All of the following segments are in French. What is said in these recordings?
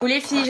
Les filles,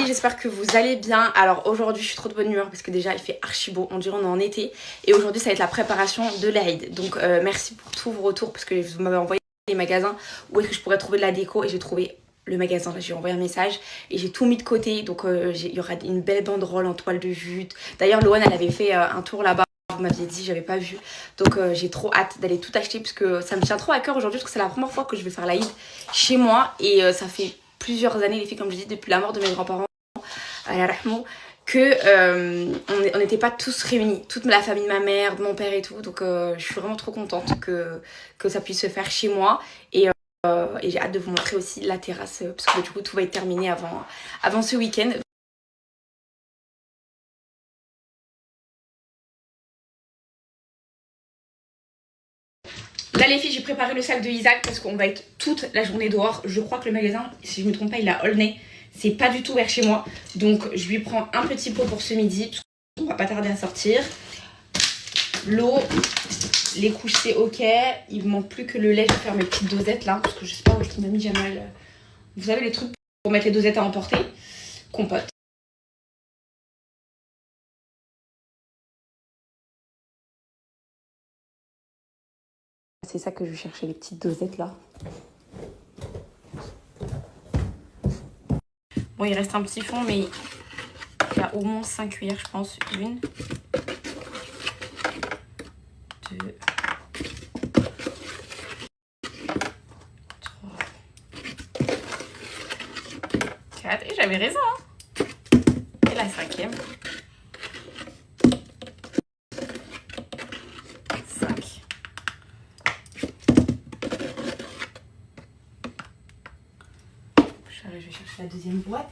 j'espère que vous allez bien. Alors aujourd'hui je suis trop de bonne humeur parce que déjà il fait archi beau, on dirait on est en été. Et aujourd'hui ça va être la préparation de l'Aïd. Donc merci pour tous vos retours parce que vous m'avez envoyé les magasins où est-ce que je pourrais trouver de la déco. Et j'ai trouvé le magasin, j'ai envoyé un message et j'ai tout mis de côté. Donc il y aura une belle banderole en toile de jute. D'ailleurs Loane elle avait fait un tour là-bas. Vous m'aviez dit, j'avais pas vu. Donc j'ai trop hâte d'aller tout acheter parce que ça me tient trop à cœur aujourd'hui parce que c'est la première fois que je vais faire l'Aïd chez moi. Et ça fait plusieurs années, les filles, comme je dis, depuis la mort de mes grands-parents, que on n'était pas tous réunis, toute la famille de ma mère, de mon père et tout. Donc je suis vraiment trop contente que ça puisse se faire chez moi. Et j'ai hâte de vous montrer aussi la terrasse parce que du coup tout va être terminé avant ce week-end. Là les filles, j'ai préparé le sac de Isaac parce qu'on va être toute la journée dehors. Je crois que le magasin, si je me trompe pas, il a Aulnay. C'est pas du tout vers chez moi. Donc je lui prends un petit pot pour ce midi parce qu'on va pas tarder à sortir. L'eau, les couches c'est ok. Il me manque plus que le lait. Je vais faire mes petites dosettes là parce que je sais pas où est-ce qu'il m'a mis Jamal. Vous savez les trucs pour mettre les dosettes à emporter. Compote. C'est ça que je vais chercher, les petites dosettes là. Bon, il reste un petit fond, mais il y a au moins 5 cuillères, je pense. 1, 2, 3, 4. Et j'avais raison, hein. Et la 5e. 5. Je vais chercher la deuxième boîte.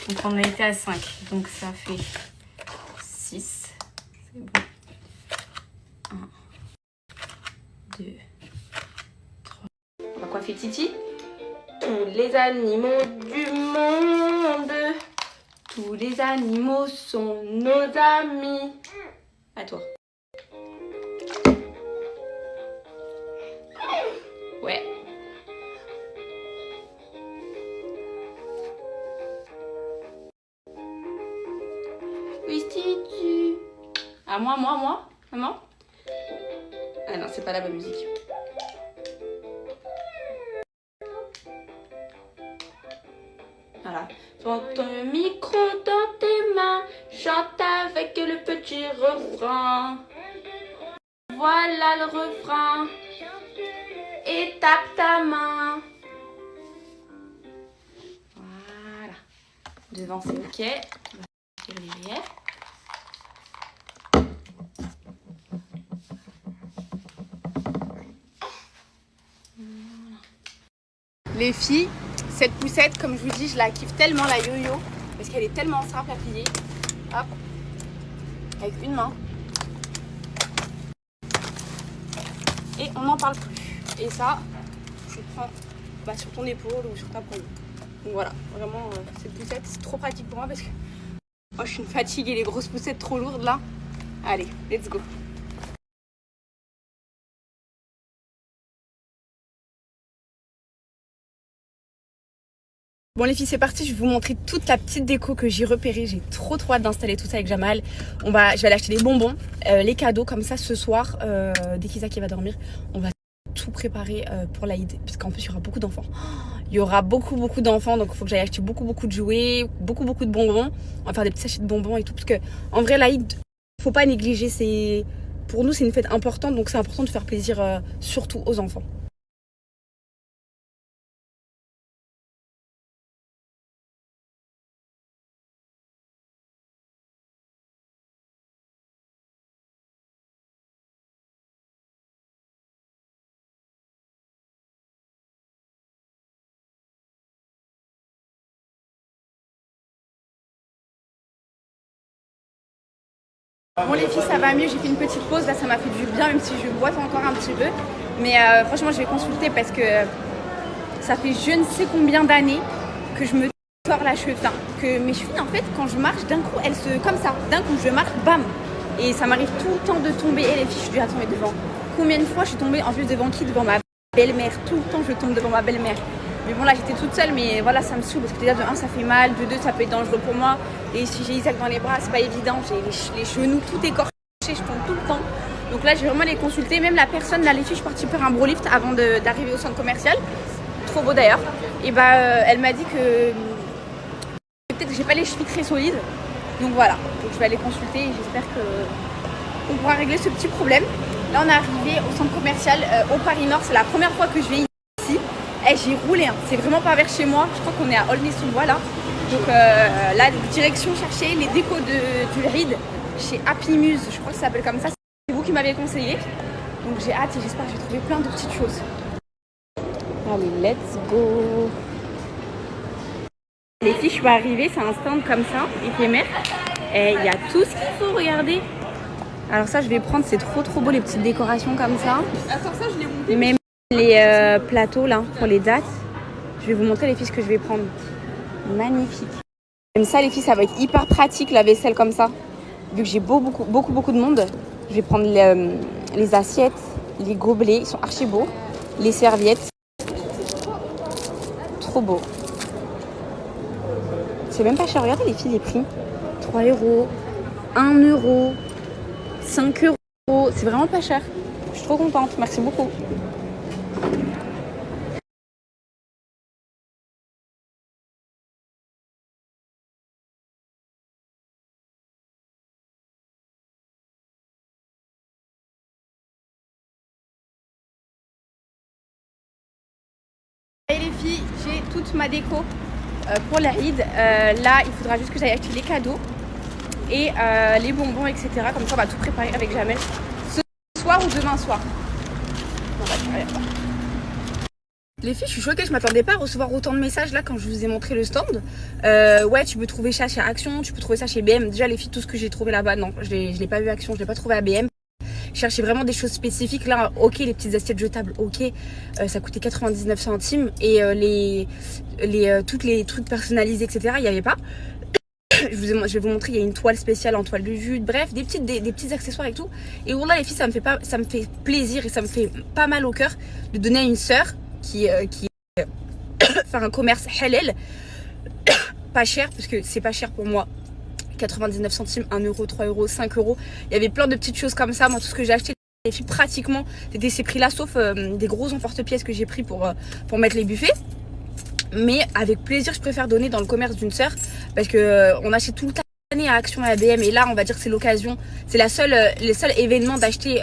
Donc on a été à 5, donc ça fait 6. C'est bon. 1, 2, 3. On va coiffer Titi. Tous les animaux du monde, tous les animaux sont nos amis. À toi. Ouais. Oui, Titi. À moi, maman. Ah non, c'est pas la bonne musique. Voilà. Prends ton micro dans tes mains, chante avec le petit refrain. Voilà le refrain. Et tape ta main. Voilà. Devant c'est ok. On va faire derrière. Les filles, cette poussette, comme je vous dis, je la kiffe tellement, la yo-yo, parce qu'elle est tellement simple à plier. Hop, avec une main. Et on n'en parle plus. Et ça, tu le prends sur ton épaule ou sur ta poignée. Donc voilà, vraiment, cette poussette, c'est trop pratique pour moi parce que moi, je suis une fatigue et les grosses poussettes trop lourdes là. Allez, let's go. Bon les filles, c'est parti, je vais vous montrer toute la petite déco que j'ai repérée. J'ai trop hâte d'installer tout ça avec Jamal. Je vais aller acheter les bonbons, les cadeaux, comme ça ce soir, dès qu'Isaac va dormir, on va tout préparer pour l'Aïd. Parce qu'en plus, il y aura beaucoup d'enfants. Il y aura beaucoup d'enfants, donc il faut que j'aille acheter beaucoup de jouets, beaucoup de bonbons. On va faire des petits sachets de bonbons et tout. Parce que en vrai, l'Aïd, faut pas négliger. Pour nous, c'est une fête importante, donc c'est important de faire plaisir surtout aux enfants. Bon les filles, ça va mieux, j'ai fait une petite pause, là ça m'a fait du bien même si je boite encore un petit peu. Mais franchement je vais consulter parce que ça fait je ne sais combien d'années que je me tords la cheville. Enfin, que mes chevilles en fait quand je marche d'un coup elles se... comme ça, d'un coup je marche, bam. Et ça m'arrive tout le temps de tomber. Et les filles, je suis déjà tombée devant. Combien de fois je suis tombée en plus devant qui? Devant ma belle-mère. Tout le temps je tombe devant ma belle-mère. Mais bon là j'étais toute seule mais voilà ça me saoule parce que déjà de 1 ça fait mal, de 2 ça peut être dangereux pour moi. Et si j'ai Isaac dans les bras c'est pas évident, j'ai les genoux tout écorchés, je tombe tout le temps. Donc là je vais vraiment les consulter, même la personne là les filles je suis partie faire un brolift avant d'arriver au centre commercial. Trop beau d'ailleurs. Et bah elle m'a dit que peut-être que j'ai pas les chevilles très solides. Donc voilà, donc je vais aller consulter et j'espère qu'on pourra régler ce petit problème. Là on est arrivé au centre commercial au Paris Nord, c'est la première fois que je vais ici. J'ai roulé, hein. C'est vraiment pas vers chez moi. Je crois qu'on est à Aulnay-sous-Bois là. Donc là, direction chercher les décos du Ride chez Happy Muse. Je crois que ça s'appelle comme ça. C'est vous qui m'avez conseillé. Donc j'ai hâte et j'espère que je vais trouver plein de petites choses. Allez, let's go. Les filles, je suis arrivée. C'est un stand comme ça, éphémère. Et il y a tout ce qu'il faut, regarder. Alors ça, je vais prendre. C'est trop beau les petites décorations comme ça. Attends, ça, je l'ai monté. Même les plateaux là pour les dates. Je vais vous montrer les filles ce que je vais prendre. Magnifique. Comme ça les filles ça va être hyper pratique la vaisselle comme ça. Vu que j'ai beaucoup de monde, je vais prendre les assiettes, les gobelets, ils sont archi beaux. Les serviettes. Trop beau. C'est même pas cher, regardez les filles les prix. 3 €, 1 €, 5 €. C'est vraiment pas cher. Je suis trop contente, merci beaucoup. Et les filles, j'ai toute ma déco pour la Eid. Là, il faudra juste que j'aille acheter les cadeaux et les bonbons, etc. Comme ça, on va tout préparer avec Jamel ce soir ou demain soir. Les filles, je suis choquée, je m'attendais pas à recevoir autant de messages là quand je vous ai montré le stand. Ouais, tu peux trouver ça chez Action, tu peux trouver ça chez BM. Déjà, les filles, tout ce que j'ai trouvé là-bas, non, je l'ai pas vu à Action, je l'ai pas trouvé à BM. Je cherchais vraiment des choses spécifiques. Là, ok, les petites assiettes jetables, ok, ça coûtait 99 centimes. Et toutes les trucs personnalisés, etc., il n'y avait pas. Je vais vous montrer, il y a une toile spéciale en toile de jute. Bref, des petits accessoires et tout. Et là, les filles, ça me fait plaisir et ça me fait pas mal au cœur de donner à une sœur qui faire un commerce halal. Pas cher, parce que c'est pas cher pour moi. 99 centimes, 1 €, 3 €, 5 €. Il y avait plein de petites choses comme ça. Moi, tout ce que j'ai acheté, les filles, pratiquement, c'était ces prix-là, sauf des gros emporte-pièces que j'ai pris pour mettre les buffets. Mais avec plaisir, je préfère donner dans le commerce d'une sœur parce que on achète tout le temps à Action et à BM. Et là, on va dire que c'est l'occasion. C'est le seul événement d'acheter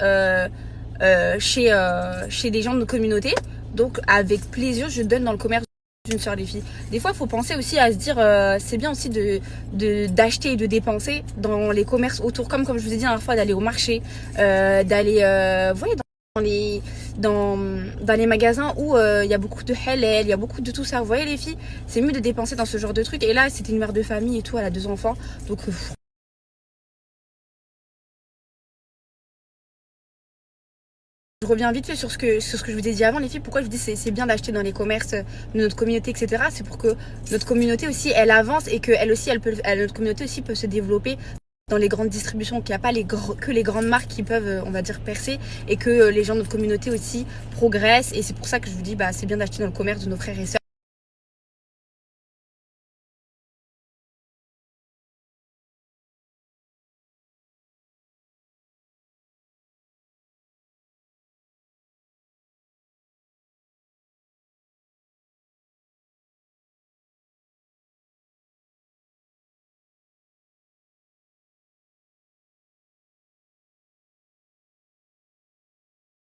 chez des gens de nos communautés. Donc, avec plaisir, je donne dans le commerce d'une sœur, les filles. Des fois, il faut penser aussi à se dire, c'est bien aussi d'acheter et de dépenser dans les commerces autour, comme je vous ai dit la dernière fois, d'aller au marché, d'aller, voyez, dans les magasins où il y a beaucoup de halal, il y a beaucoup de tout ça. Vous voyez les filles, c'est mieux de dépenser dans ce genre de trucs. Et là, c'était une mère de famille et tout, elle a 2 enfants, donc je reviens vite fait sur ce que je vous ai dit avant, les filles. Pourquoi je vous dis c'est bien d'acheter dans les commerces de notre communauté, etc. C'est pour que notre communauté aussi, elle avance et que notre communauté aussi peut se développer dans les grandes distributions, qu'il n'y a pas que les grandes marques qui peuvent, on va dire, percer et que les gens de notre communauté aussi progressent. Et c'est pour ça que je vous dis, c'est bien d'acheter dans le commerce de nos frères et sœurs.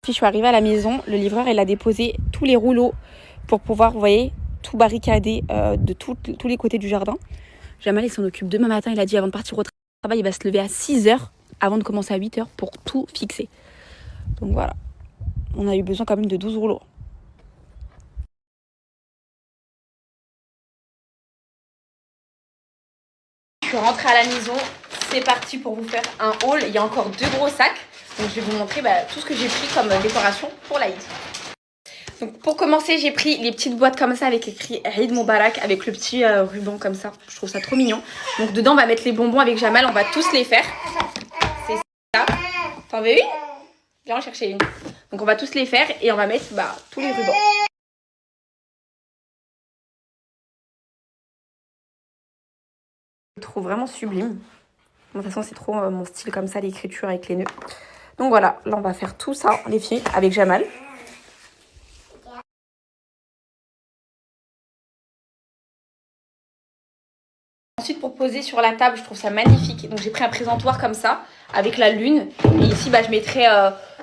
Puis je suis arrivée à la maison, le livreur il a déposé tous les rouleaux pour pouvoir, vous voyez, tout barricader de tous les côtés du jardin. Jamal il s'en occupe demain matin, il a dit avant de partir au travail, il va se lever à 6 h avant de commencer à 8 h pour tout fixer. Donc voilà, on a eu besoin quand même de 12 rouleaux. Je suis rentrée à la maison, c'est parti pour vous faire un haul. Il y a encore 2 gros sacs. Donc je vais vous montrer tout ce que j'ai pris comme décoration pour l'Aïd. Donc pour commencer, j'ai pris les petites boîtes comme ça avec écrit Eid Moubarak avec le petit ruban comme ça. Je trouve ça trop mignon. Donc dedans, on va mettre les bonbons avec Jamal. On va tous les faire. C'est ça. T'en veux une? Viens en chercher une. Donc on va tous les faire et on va mettre tous les rubans. Je trouve vraiment sublime. De toute façon, c'est trop mon style comme ça, l'écriture avec les nœuds. Donc voilà, là on va faire tout ça, les filles, avec Jamal. Ensuite, pour poser sur la table, je trouve ça magnifique. Donc j'ai pris un présentoir comme ça, avec la lune. Et ici, je mettrai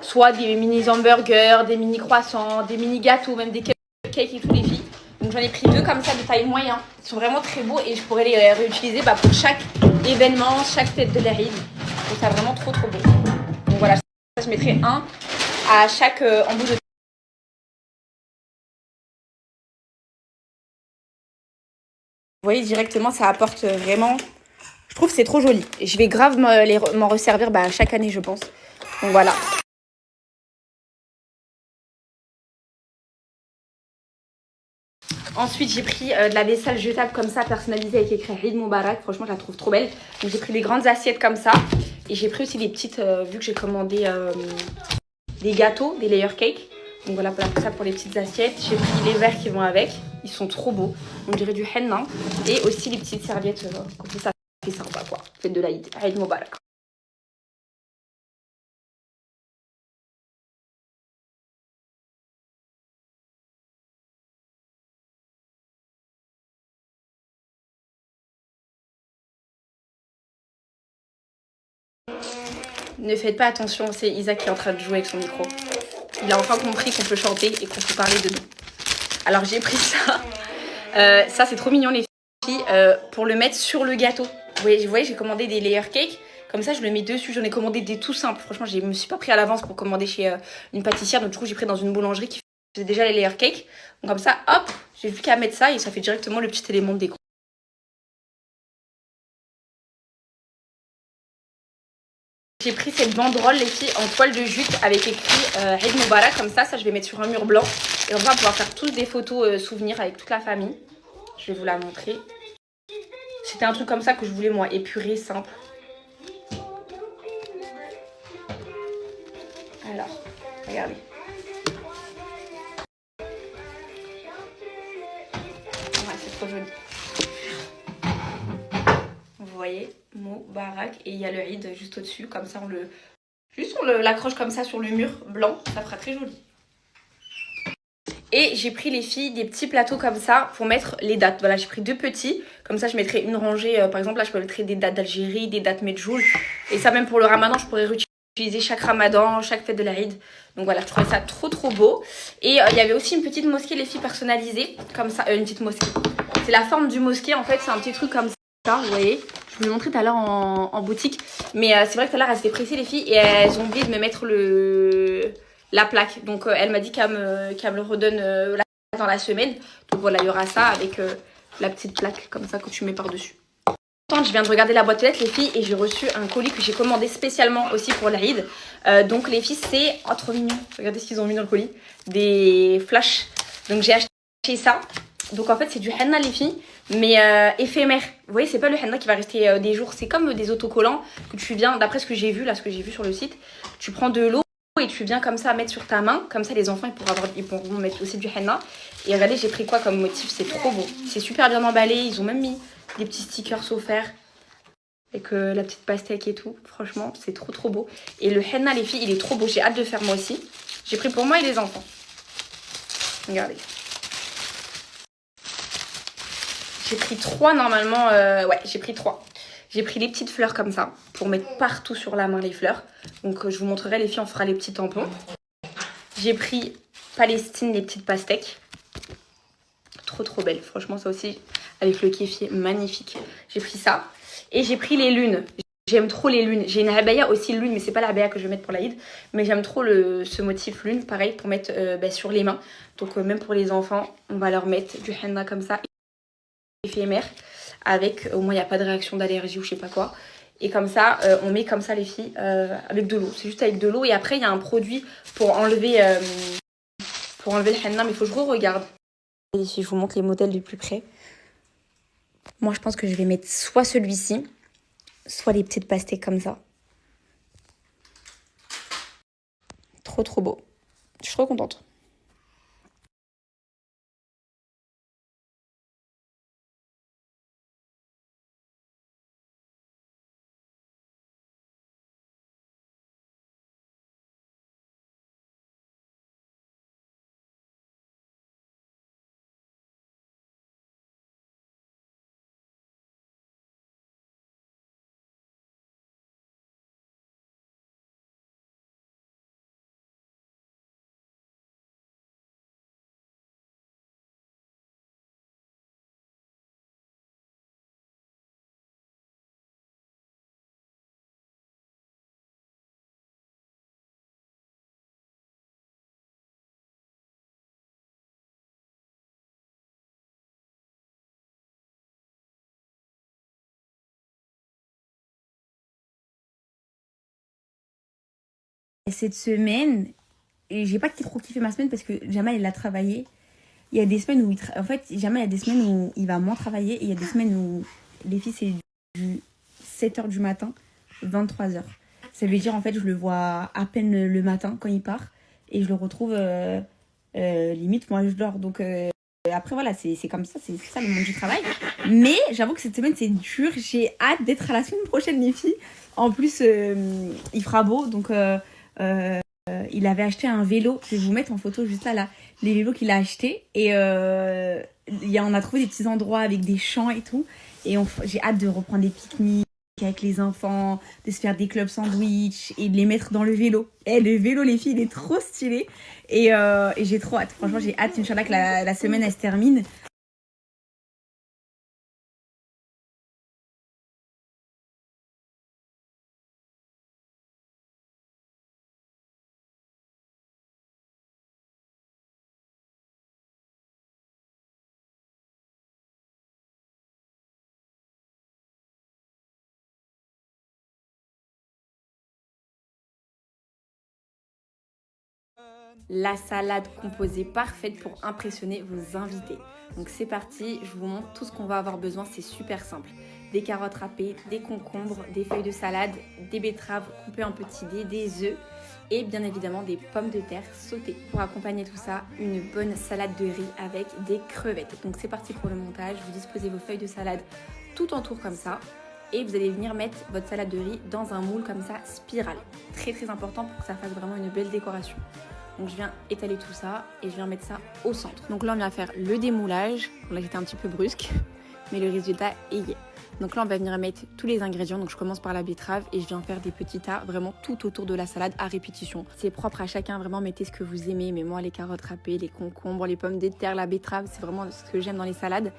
soit des mini hamburgers, des mini croissants, des mini gâteaux, même des cupcakes et tout, les filles. Donc j'en ai pris 2 comme ça de taille moyen. Ils sont vraiment très beaux et je pourrais les réutiliser pour chaque événement, chaque fête de l'Aïd. Je trouve ça vraiment trop beau. Donc voilà, je mettrai un à chaque embout de. Vous voyez directement, ça apporte vraiment. Je trouve que c'est trop joli. Et je vais grave m'en resservir chaque année, je pense. Donc voilà. Ensuite, j'ai pris de la vaisselle jetable comme ça, personnalisée avec écrit Eid Moubarak. Franchement, je la trouve trop belle. Donc j'ai pris des grandes assiettes comme ça. Et j'ai pris aussi des petites, vu que j'ai commandé des gâteaux, des layer cakes. Donc voilà, ça pour les petites assiettes. J'ai pris les verres qui vont avec. Ils sont trop beaux. On dirait du henna. Et aussi les petites serviettes. Comme ça fait sympa quoi. Faites de l'Aïd. Eid Moubarak. Ne faites pas attention, c'est Isaac qui est en train de jouer avec son micro. Il a enfin compris qu'on peut chanter et qu'on peut parler de nous. Alors j'ai pris ça. Ça c'est trop mignon les filles. Pour le mettre sur le gâteau. Vous voyez j'ai commandé des layer cakes. Comme ça je le mets dessus. J'en ai commandé des tout simples. Franchement je me suis pas pris à l'avance pour commander chez une pâtissière. Donc du coup j'ai pris dans une boulangerie qui faisait déjà les layer cakes. Donc comme ça hop, j'ai plus qu'à mettre ça et ça fait directement le petit élément de déco. J'ai pris cette banderole, les filles, en toile de jute avec écrit Eid Moubarak. Comme ça, je vais mettre sur un mur blanc. Et on va pouvoir faire tous des photos souvenirs avec toute la famille. Je vais vous la montrer. C'était un truc comme ça que je voulais, moi, épuré, simple. Alors, regardez. Ouais, c'est trop joli. Vous voyez, Moubarak, et il y a le Eid juste au-dessus, comme ça on l'accroche comme ça sur le mur blanc, ça fera très joli. Et j'ai pris les filles des petits plateaux comme ça pour mettre les dates. Voilà, j'ai pris 2 petits, comme ça je mettrai une rangée, par exemple là je mettrai des dates d'Algérie, des dates Medjoul, et ça même pour le ramadan je pourrais réutiliser chaque ramadan, chaque fête de l'Aïd. Donc voilà, je trouvais ça trop beau. Et il y avait aussi une petite mosquée les filles personnalisée, comme ça, une petite mosquée. C'est la forme du mosquée en fait, c'est un petit truc comme ça, vous voyez. Je vous l'ai montré tout à l'heure en boutique. Mais c'est vrai que tout à l'heure, elles étaient pressées, les filles. Et elles ont oublié de me mettre la plaque. Donc, elle m'a dit qu'elle me le redonne la plaque dans la semaine. Donc, voilà, il y aura ça avec la petite plaque comme ça que tu mets par-dessus. Je viens de regarder la boîte aux lettres, les filles. Et j'ai reçu un colis que j'ai commandé spécialement aussi pour l'Aïd. Donc, les filles, c'est... Oh, trop mignon. Regardez ce qu'ils ont mis dans le colis. Des flashs. Donc, j'ai acheté ça. Donc en fait c'est du henna les filles, mais éphémère. Vous voyez c'est pas le henna qui va rester des jours, c'est comme des autocollants que tu viens, d'après ce que j'ai vu là, ce que j'ai vu sur le site, tu prends de l'eau et tu viens comme ça mettre sur ta main, comme ça les enfants ils pourront mettre aussi du henna. Et regardez j'ai pris quoi comme motif, c'est trop beau, c'est super bien emballé, ils ont même mis des petits stickers offerts avec la petite pastèque et tout, franchement c'est trop beau. Et le henna les filles il est trop beau, j'ai hâte de faire moi aussi, j'ai pris pour moi et les enfants. Regardez. J'ai pris 3 normalement, ouais j'ai pris 3. J'ai pris les petites fleurs comme ça, pour mettre partout sur la main les fleurs. Donc je vous montrerai les filles, on fera les petits tampons. J'ai pris Palestine, les petites pastèques. Trop belle, franchement ça aussi, avec le kéfier, magnifique. J'ai pris ça. Et j'ai pris les lunes. J'aime trop les lunes. J'ai une abaya aussi lune, mais c'est pas la abaya que je vais mettre pour l'Aïd. Mais j'aime trop ce motif lune, pareil, pour mettre sur les mains. Donc même pour les enfants, on va leur mettre du henna comme ça. Éphémère avec au moins il n'y a pas de réaction d'allergie ou je sais pas quoi Et comme ça, on met comme ça les filles avec de l'eau. C'est juste avec de l'eau. Et après, il y a un produit pour enlever le henna. Mais il faut que je regarde. Les filles, je vous montre les modèles du plus près. Moi, je pense que je vais mettre soit celui-ci, soit les petites pastèques comme ça. Trop, trop beau. Je suis trop contente. Cette semaine, et j'ai pas trop kiffé ma semaine parce que Jamal il a travaillé. Il y a des semaines où en fait, Jamal il y a des semaines où il va moins travailler et il y a des semaines où les filles c'est du 7h du matin, 23h. Ça veut dire en fait je le vois à peine le matin quand il part et je le retrouve limite moi je dors. Donc après voilà, c'est comme ça, c'est ça le monde du travail. Mais j'avoue que cette semaine c'est dur, j'ai hâte d'être à la semaine prochaine les filles. En plus il fera beau donc il avait acheté un vélo, je vais vous mettre en photo juste là, les vélos qu'il a achetés. Et on a trouvé des petits endroits avec des champs et tout. Et j'ai hâte de reprendre des pique-niques avec les enfants, de se faire des clubs sandwich et de les mettre dans le vélo. Et le vélo, les filles, il est trop stylé. Et j'ai trop hâte. Franchement, j'ai hâte, Inch'Allah, que la semaine, elle se termine. La salade composée parfaite pour impressionner vos invités. Donc c'est parti, je vous montre tout ce qu'on va avoir besoin, c'est super simple. Des carottes râpées, des concombres, des feuilles de salade, des betteraves coupées en petits dés, des œufs et bien évidemment des pommes de terre sautées. Pour accompagner tout ça, une bonne salade de riz avec des crevettes. Donc c'est parti pour le montage, vous disposez vos feuilles de salade tout en tour comme ça. Et vous allez venir mettre votre salade de riz dans un moule comme ça, spirale. Très très important pour que ça fasse vraiment une belle décoration. Donc je viens étaler tout ça et je viens mettre ça au centre. Donc là on vient faire le démoulage. Là j'étais un petit peu brusque, mais le résultat est y est. Donc là on va venir mettre tous les ingrédients. Donc je commence par la betterave et je viens faire des petits tas vraiment tout autour de la salade à répétition. C'est propre à chacun, vraiment mettez ce que vous aimez. Mais moi les carottes râpées, les concombres, les pommes de terre, la betterave, c'est vraiment ce que j'aime dans les salades.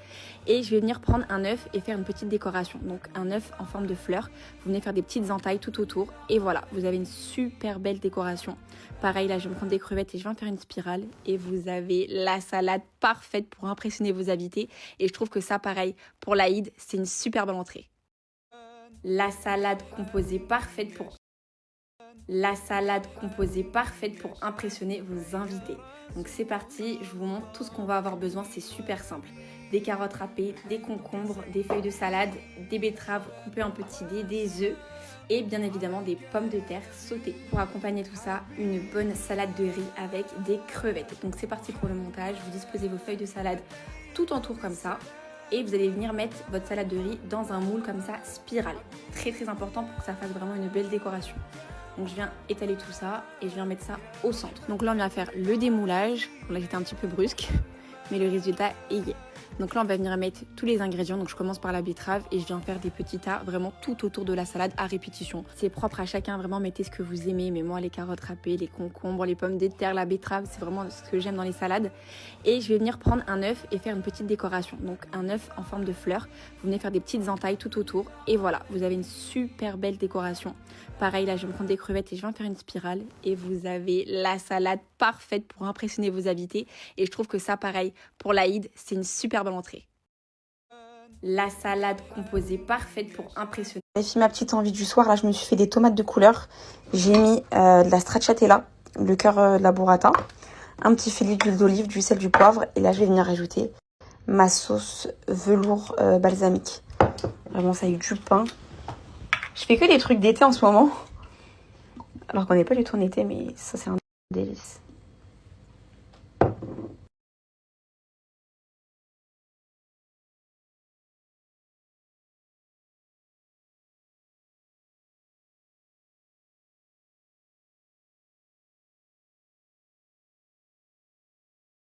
Et je vais venir prendre un œuf et faire une petite décoration. Donc un œuf en forme de fleur. Vous venez faire des petites entailles tout autour et voilà, vous avez une super belle décoration. Pareil, là je vais me prendre des crevettes et je vais en faire une spirale et vous avez la salade parfaite pour impressionner vos invités. Et je trouve que ça, pareil, pour l'Aïd, c'est une super bonne entrée. La salade composée parfaite pour impressionner vos invités. Donc c'est parti, je vous montre tout ce qu'on va avoir besoin, c'est super simple. Des carottes râpées, des concombres, des feuilles de salade, des betteraves coupées en petits dés, des œufs et bien évidemment des pommes de terre sautées. Pour accompagner tout ça, une bonne salade de riz avec des crevettes. Donc c'est parti pour le montage, vous disposez vos feuilles de salade tout en tour comme ça. Et vous allez venir mettre votre salade de riz dans un moule comme ça, spirale. Très très important pour que ça fasse vraiment une belle décoration. Donc je viens étaler tout ça et je viens mettre ça au centre. Donc là on vient faire le démoulage. Là j'étais un petit peu brusque, mais le résultat est y est. Donc là on va venir mettre tous les ingrédients. Donc je commence par la betterave et je viens faire des petits tas vraiment tout autour de la salade à répétition. C'est propre à chacun, vraiment mettez ce que vous aimez. Mais moi les carottes râpées, les concombres, les pommes de terre, la betterave, c'est vraiment ce que j'aime dans les salades. Et je vais venir prendre un œuf et faire une petite décoration. Donc un œuf en forme de fleur. Vous venez faire des petites entailles tout autour et voilà, vous avez une super belle décoration. Pareil, là je vais me prendre des crevettes et je vais en faire une spirale et vous avez la salade parfaite pour impressionner vos invités. Et je trouve que ça, pareil, pour l'Aïd, c'est une super bonne entrée. La salade composée parfaite pour impressionner. J'ai fait ma petite envie du soir. Là, je me suis fait des tomates de couleur. J'ai mis de la stracciatella, le cœur de la burrata, un petit filet d'huile d'olive, du sel, du poivre. Et là, je vais venir ajouter ma sauce velours balsamique. Vraiment, ça a eu du pain. Je fais que des trucs d'été en ce moment. Alors qu'on n'est pas du tout en été, mais ça, c'est un délice.